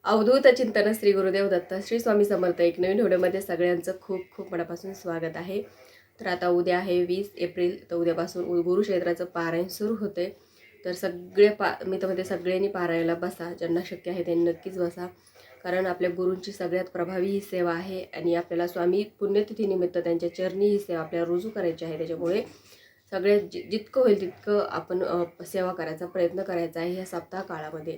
अवधूत चिंतन श्री गुरुदेव दत्त श्री स्वामी समर्थ एक नवीन व्हिडिओमध्ये सगळ्यांचं खूप खूप मनापासून स्वागत आहे. तर आता उद्या आहे 20 एप्रिल. तर उद्यापासून गुरुक्षेत्राचं पारायण सुरू होते. तर मी तर म्हणते सगळ्यांनी पारायणाला बसा. ज्यांना शक्य आहे त्यांनी नक्कीच बसा. कारण आपल्या गुरूंची सगळ्यात प्रभावी ही सेवा आहे आणि आपल्याला स्वामी पुण्यतिथीनिमित्त त्यांच्या चरणी ही सेवा आपल्याला रुजू करायची आहे. त्याच्यामुळे सगळ्यात जितकं होईल तितकं आपण सेवा करायचा प्रयत्न करायचा आहे ह्या सप्ताह काळामध्ये.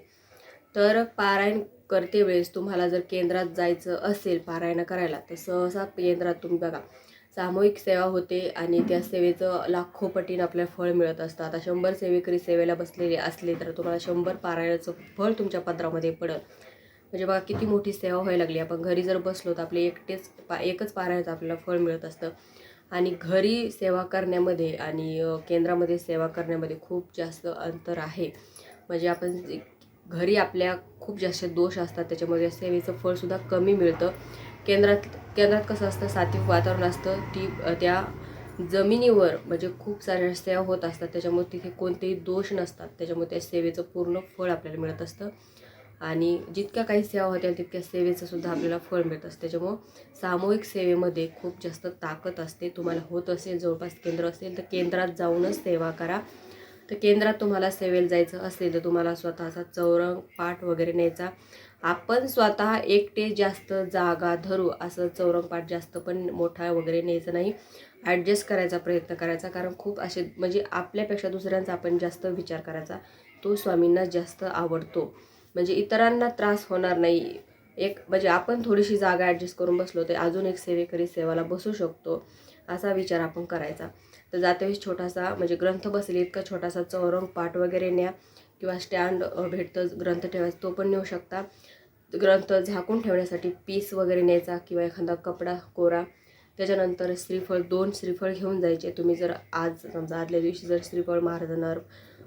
तर पारायण करते वेळेस तुम्हाला जर केंद्रात जायचं असेल पारायण करायला, तर सहसा केंद्रात तुम्ही बघा सामूहिक सेवा होते आणि त्या सेवेचं लाखो पटीनं आपल्याला फळ मिळत असतं. आता 100 सेवेकरी सेवेला बसलेले असले तर तुम्हाला 100 पारायणाचं फळ तुमच्या पदरामध्ये पडेल. म्हणजे बघा किती मोठी सेवा व्हायला लागली. आपण घरी जर बसलो तर आपले एकच पारायणाचं आपल्याला फळ मिळत असतं. आणि घरी सेवा करण्यामध्ये आणि केंद्रामध्ये सेवा करण्यामध्ये खूप जास्त अंतर आहे. म्हणजे आपण घरी आपल्या खूप जास्त दोष असतात, त्याच्यामध्ये सेवेचं फळसुद्धा कमी मिळतं. केंद्रात केंद्रात कसं असतं, सात्विक वातावरण असतं. त्या जमिनीवर म्हणजे खूप साऱ्या सेवा होत असतात, त्याच्यामुळे तिथे कोणतेही दोष नसतात. त्याच्यामुळे त्या सेवेचं पूर्ण फळ आपल्याला मिळत असतं आणि जितक्या काही सेवा होत्या तितक्या सेवेचं सुद्धा आपल्याला फळ मिळत असतं. त्याच्यामुळं सामूहिक सेवेमध्ये खूप जास्त ताकद असते. तुम्हाला होत असेल जवळपास केंद्र असेल तर केंद्रात जाऊनच सेवा करा. तर केंद्रात तुम्हाला सेवेला जायचं असेल तर तुम्हाला स्वतःचा चौरंग पाट वगैरे न्यायचा. आपण स्वतः एकटे जास्त जागा धरू असं चौरंग पाट जास्त पण मोठा वगैरे न्यायचं नाही. ॲडजस्ट करायचा प्रयत्न करायचा, कारण खूप असे म्हणजे आपल्यापेक्षा दुसऱ्यांचा आपण जास्त विचार करायचा. तो स्वामींना जास्त आवडतो. म्हणजे इतरांना त्रास होणार नाही. म्हणजे आपण थोडीशी जागा ॲडजस्ट करून बसलो तर अजून एक सेवेकरी सेवाला बसू शकतो, असा विचार आपण करायचा. तर जातेवेळेस छोटासा म्हणजे ग्रंथ बसेल इतका छोटासा चौरंग पाट वगैरे न्या, किंवा स्टँड भेटतं ग्रंथ ठेवायचा तो पण नेऊ शकता. ग्रंथ झाकून ठेवण्यासाठी पीस वगैरे न्यायचा किंवा एखादा कपडा कोरा. त्याच्यानंतर श्रीफळ 2 श्रीफळ घेऊन जायचे. तुम्ही जर आज समजा आदल्या दिवशी जर श्रीफळ महाराजांना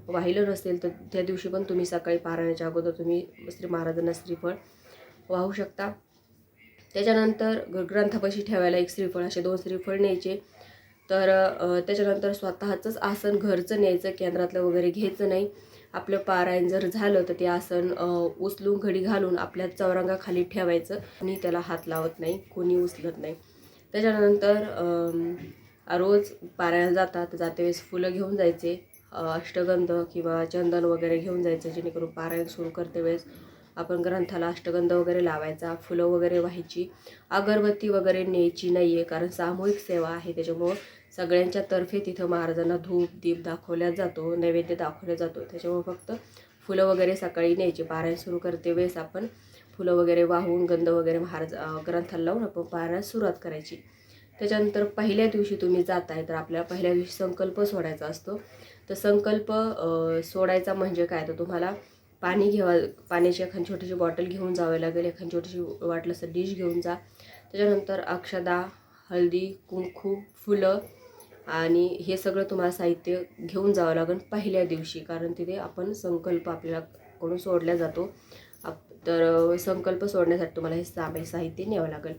वाहिलं नसेल तर त्या दिवशी पण तुम्ही सकाळी पारायणाच्या अगोदर तुम्ही श्री महाराजांना श्रीफळ वाहू शकता. त्याच्यानंतर ग्रंथापाशी ठेवायला एक श्रीफळ, असे 2 श्रीफळ न्यायचे. तर त्याच्यानंतर स्वतःचंच आसन घरचं न्यायचं, केंद्रातलं वगैरे घ्यायचं नाही. आपलं पारायण जर झालं तर ते आसन उचलून घडी घालून आपल्या चौरंगाखाली ठेवायचं आणि त्याला हात लावत नाही, कोणी उचलत नाही. त्याच्यानंतर रोज पारायण जातेवेळेस फुलं घेऊन जायचे, अष्टगंध किंवा चंदन वगैरे घेऊन जायचं, जेणेकरून पारायण सुरू करते वेळेस आपण ग्रंथाला अष्टगंध वगैरे लावायचा, फुलं वगैरे व्हायची. अगरबत्ती वगैरे न्यायची नाही आहे, कारण सामूहिक सेवा आहे. त्याच्यामुळं सगळ्यांच्या तर्फे तिथं महाराजांना धूप दीप दाखवल्या जातो, नैवेद्य दाखवला जातो. त्याच्यामुळे फक्त फुलं वगैरे सकाळी न्यायची. पारायण सुरू करते वेळेस आपण फुलं वगैरे वाहून गंध वगैरे ग्रंथाला लावून आपण पारायणास सुरुवात करायची. त्याच्यानंतर पहिल्या दिवशी तुम्ही जाताय तर आपल्याला पहिल्या दिवशी संकल्प सोडायचा असतो. तर संकल्प सोडायचा म्हणजे काय, तर तुम्हाला पाण्याची एखादी छोटीशी बॉटल घेऊन जावी लागेल, एखादी छोटीशी वाटलं असं डिश घेऊन जा. त्याच्यानंतर अक्षदा, हळदी, कुंकू, फुलं आणि हे सगळं तुम्हाला साहित्य घेऊन जावं लागेल पहिल्या दिवशी, कारण तिथे आपण संकल्प आपल्याकडून सोडला जातो. तर संकल्प सोडण्यासाठी तुम्हाला हे साहित्य न्यावं लागेल.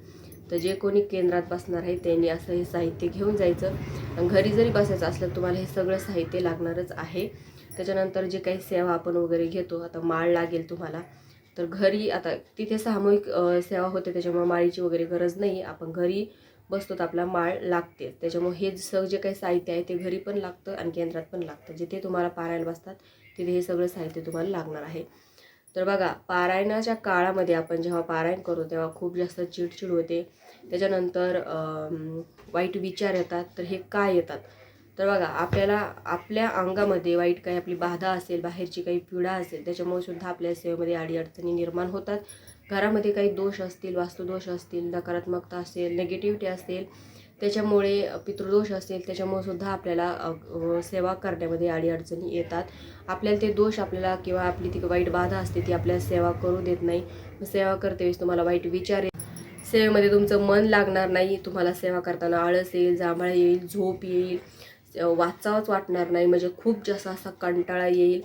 तर जे कोणी केंद्रात बसणार आहे त्यांनी असं हे साहित्य घेऊन जायचं. आणि घरी जरी बसायचं असलं तुम्हाला हे सगळं साहित्य लागणारच आहे. त्याच्यानंतर जे काही सेवा आपण वगैरे घेतो, आता माळ लागेल तुम्हाला, तर घरी आता तिथे सामूहिक सेवा होते त्याच्यामुळे माळीची वगैरे गरज नाही. आपण घरी बसतो तर आपला माळ लागते. त्याच्यामुळे हे जे काही साहित्य आहे ते घरी पण लागतं आणि केंद्रात पण लागतं. जिथे तुम्हाला पारायण बसतात तिथे हे सगळं साहित्य तुम्हाला लागणार आहे. तर बघा, पारायणाच्या काळामध्ये आपण जेव्हा पारायण करतो तेव्हा खूप जास्त चिडचिड होते. त्याच्यानंतर वाईट विचार येतात. तर हे काय येतात, तर बघा आपल्याला आपल्या अंगामध्ये वाईट काही आपली बाधा असेल, बाहेरची काही पीडा असेल, त्याच्यामुळे सुद्धा आपल्या सेवेमध्ये अडीअडचणी निर्माण होतात. घरामध्ये काही दोष असतील, वास्तुदोष असतील, नकारात्मकता असेल, निगेटिव्हिटी असेल, त्याच्यामुळे पितृदोष असेल, त्याच्यामुळे सुद्धा आपल्याला सेवा करण्यामध्ये अडीअडचणी येतात. आपल्याला ते दोष आपल्याला किंवा आपली ती वाईट बाधा असते ती आपल्याला सेवा करू देत नाही. सेवा करते वेळेस तुम्हाला वाईट विचार सेवेमध्ये तुमचं मन लागणार नाही. तुम्हाला सेवा करताना आळस येईल, जांभळा येईल, झोप येईल, वाचावंच वाटणार नाही, म्हणजे खूप जास्त असा कंटाळा येईल.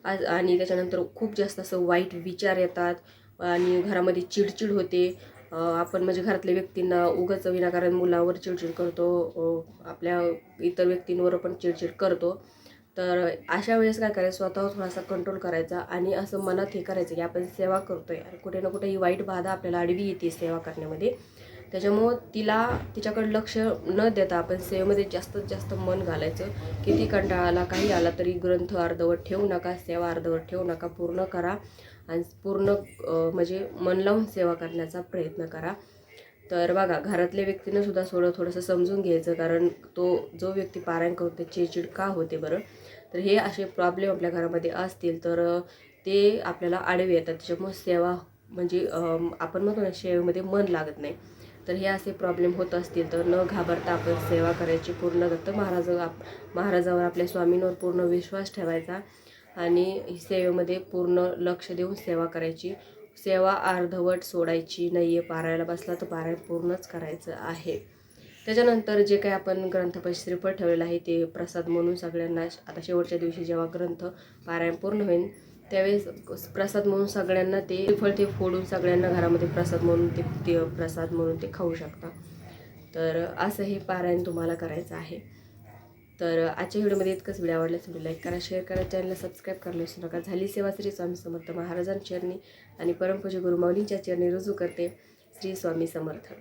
आणि त्याच्यानंतर खूप जास्त असं वाईट विचार येतात आणि घरामध्ये चिडचिड होते. आपण म्हणजे घरातल्या व्यक्तींना उगाच विनाकारण मुलावर चिडचिड करतो, आपल्या इतर व्यक्तींवर पण चिडचिड करतो. तर अशा वेळेस काय करायचं, स्वतःवर थोडासा कंट्रोल करायचा आणि असं मनात हे करायचं की आपण सेवा करतोय आणि कुठे ना कुठे ही वाईट बाधा आपल्याला आडवी येते सेवा करण्यामध्ये. त्याच्यामुळं तिच्याकडे लक्ष न देता आपण सेवेमध्ये जास्तीत जास्त मन घालायचं. किती कंटाळा आला, काही आला तरी ग्रंथ अर्धवट ठेवू नका, सेवा अर्धवट ठेवू नका, पूर्ण करा आणि पूर्ण म्हणजे मन लावून सेवा करण्याचा प्रयत्न करा. तर बघा, घरातल्या व्यक्तीनं सुद्धा थोडंसं समजून घ्यायचं, कारण जो व्यक्ती पारायण करतो चिडचिड का होते बरं. तर हे असे प्रॉब्लेम आपल्या घरामध्ये असतील तर ते आपल्याला आडवे येतात. त्याच्यामुळे सेवा म्हणजे आपण म्हणतो ना, सेवेमध्ये मन लागत नाही. तर हे असे प्रॉब्लेम होत असतील तर न घाबरता आपण सेवा करायची. पूर्ण दत्त महाराजावर आपल्या स्वामींवर पूर्ण विश्वास ठेवायचा आणि सेवेमध्ये पूर्ण लक्ष देऊन सेवा करायची. सेवा अर्धवट सोडायची नाही आहे. पारायणाला बसला तर पारायण पूर्णच करायचं आहे. त्याच्यानंतर जे काही आपण ग्रंथापाशी श्रीफळ ठेवलेलं आहे ते प्रसाद म्हणून सगळ्यांना, आता शेवटच्या दिवशी जेव्हा ग्रंथ पारायण पूर्ण होईल त्यावेळेस प्रसाद म्हणून सगळ्यांना ते श्रीफळ ते फोडून सगळ्यांना घरामध्ये प्रसाद म्हणून ते प्रसाद म्हणून ते खाऊ शकता. तर असं हे पारायण तुम्हाला करायचं आहे. तर आजच्या व्हिडिओमध्ये इतकंच. व्हिडिओ आवडल्यास व्हिडिओ लाईक करा, शेअर करा, चॅनलला सबस्क्राईब करायला विसरू नका. झाली सेवा श्री स्वामी समर्थ महाराजांच्या चरणी आणि परमपूज्य गुरुमाऊलींच्या चरणी रुजू करते. श्री स्वामी समर्थ.